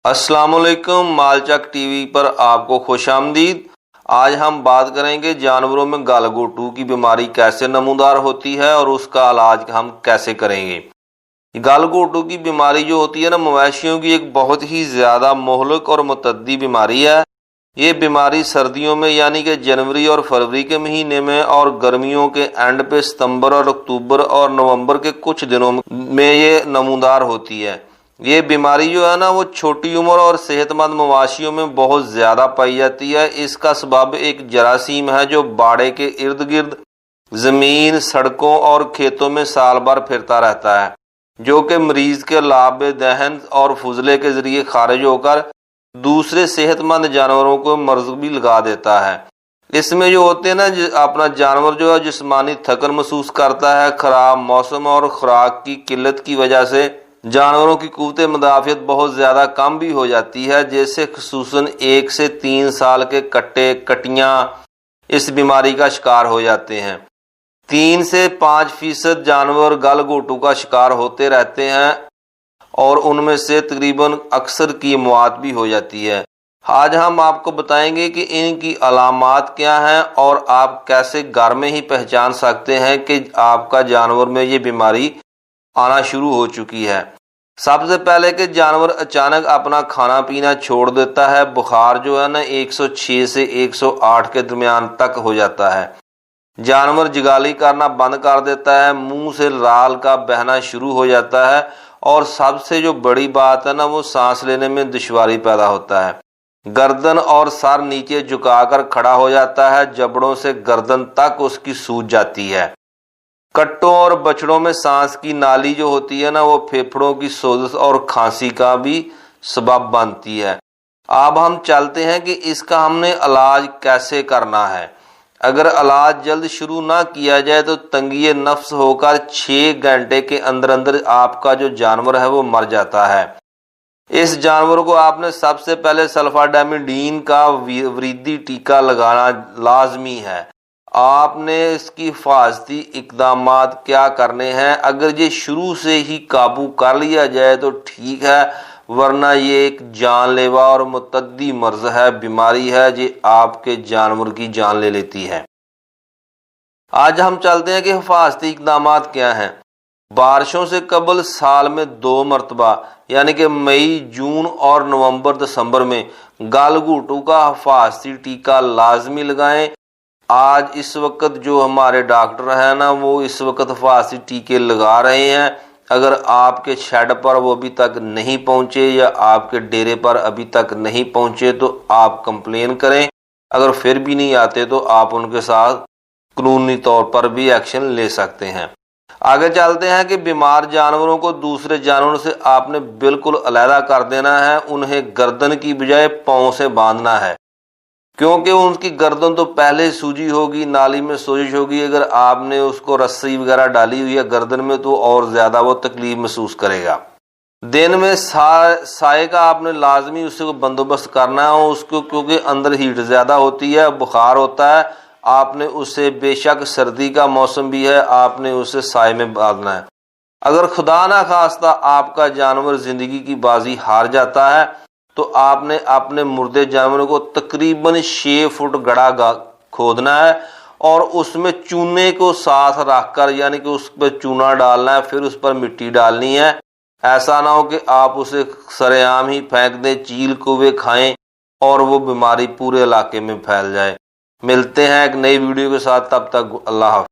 अस्सलाम वालेकुम, मालचक टीवी पर आपको खुश आमदीद। आज हम बात करेंगे जानवरों में गलघोटू की बीमारी कैसे नमूदार होती है और उसका इलाज हम कैसे करेंगे। गलघोटू की बीमारी जो होती है ना, मवेशियों की एक बहुत ही ज़्यादा मोहलिक और मुतद्दी बीमारी है। ये बीमारी सर्दियों में यानी कि जनवरी और फरवरी के महीने में और गर्मियों के एंड पे सितंबर और अक्टूबर और नवंबर के कुछ दिनों में ये नमूदार होती है। ये बीमारी जो है ना, वो छोटी उम्र और सेहतमंद मवाशियों में बहुत ज़्यादा पाई जाती है। इसका सबब एक जरासीम है जो बाड़े के इर्द गिर्द ज़मीन, सड़कों और खेतों में साल भर फिरता रहता है, जो कि मरीज के लाभ दहन और फुजले के जरिए खारिज होकर दूसरे सेहतमंद जानवरों को मर्ज भी लगा देता है। इसमें जो होते हैं ना, अपना जानवर जो है जिस्मानी थकन महसूस करता है। खराब मौसम और खुराक की किल्लत की वजह से जानवरों की क़ुव्वत मुदाफ़ियत बहुत ज़्यादा कम भी हो जाती है, जैसे खुसूसन 1 से 3 साल के कट्टे कटियाँ इस बीमारी का शिकार हो जाते हैं। 3 से 5% जानवर गलघोटू का शिकार होते रहते हैं और उनमें से तकरीबन अक्सर की मौत भी हो जाती है। आज हम आपको बताएंगे कि इनकी अलामात क्या हैं और आप कैसे घर में ही पहचान सकते हैं कि आपका जानवर में ये बीमारी आना शुरू हो चुकी है। सबसे पहले कि जानवर अचानक अपना खाना पीना छोड़ देता है। बुखार जो है ना 106 से 108 के दरमियान तक हो जाता है। जानवर जिगाली करना बंद कर देता है। मुंह से लाल का बहना शुरू हो जाता है और सबसे जो बड़ी बात है ना, वो सांस लेने में दुश्वारी पैदा होता है। गर्दन और सर नीचे झुकाकर खड़ा हो जाता है। जबड़ों से गर्दन तक उसकी सूज जाती है। कट्टों और बछड़ों में सांस की नाली जो होती है ना, वो फेफड़ों की सोजश और खांसी का भी सबब बनती है। अब हम चलते हैं कि इसका हमने इलाज कैसे करना है। अगर इलाज जल्द शुरू ना किया जाए तो तंगी नफ्स होकर 6 घंटे के अंदर अंदर आपका जो जानवर है वो मर जाता है। इस जानवर को आपने सबसे पहले सल्फाडामिडीन का वरीदी टीका लगाना लाजमी है। आपने इसकी हिफाजती इकदामात क्या करने हैं। अगर ये शुरू से ही काबू कर लिया जाए तो ठीक है, वरना ये एक जानलेवा और मुतद्दी मर्ज है, बीमारी है जो आपके जानवर की जान ले लेती है। आज हम चलते हैं कि हिफाजती इकदामात क्या हैं। बारिशों से कबल साल में 2 मरतबा यानी कि मई, जून और नवंबर दिसंबर में गलघोटू का हिफाजती टीका लाजमी लगाएं। आज इस वक्त जो हमारे डॉक्टर हैं ना, वो इस वक्त हिफाजती टीके लगा रहे हैं। अगर आपके शेड पर वो अभी तक नहीं पहुंचे या आपके डेरे पर अभी तक नहीं पहुंचे तो आप कंप्लेन करें। अगर फिर भी नहीं आते तो आप उनके साथ कानूनी तौर पर भी एक्शन ले सकते हैं। आगे चलते हैं कि बीमार जानवरों को दूसरे जानवरों से आपने बिल्कुल अलहदा कर देना है। उन्हें गर्दन की बजाय पाँव से बांधना है, क्योंकि उनकी गर्दन तो पहले सूजी होगी, नाली में सोजिश होगी। अगर आपने उसको रस्सी वगैरह डाली हुई है गर्दन में तो और ज़्यादा वो तकलीफ महसूस करेगा। दिन में साए का आपने लाजमी उसको बंदोबस्त करना है उसको, क्योंकि अंदर हीट ज़्यादा होती है, बुखार होता है। आपने उसे, बेशक सर्दी का मौसम भी है, आपने उसे साए में बांधना है। अगर खुदा ना खास्ता आपका जानवर ज़िंदगी की बाजी हार जाता है तो आपने अपने मुर्दे जानवरों को तकरीबन 6 फुट गड्ढा खोदना है और उसमें चूने को साथ रखकर, यानी कि उस पर चूना डालना है, फिर उस पर मिट्टी डालनी है। ऐसा ना हो कि आप उसे सरेआम ही फेंक दें, चील कौवे खाएं और वो बीमारी पूरे इलाके में फैल जाए। मिलते हैं एक नई वीडियो के साथ, तब तक अल्लाह हाफ़िज़।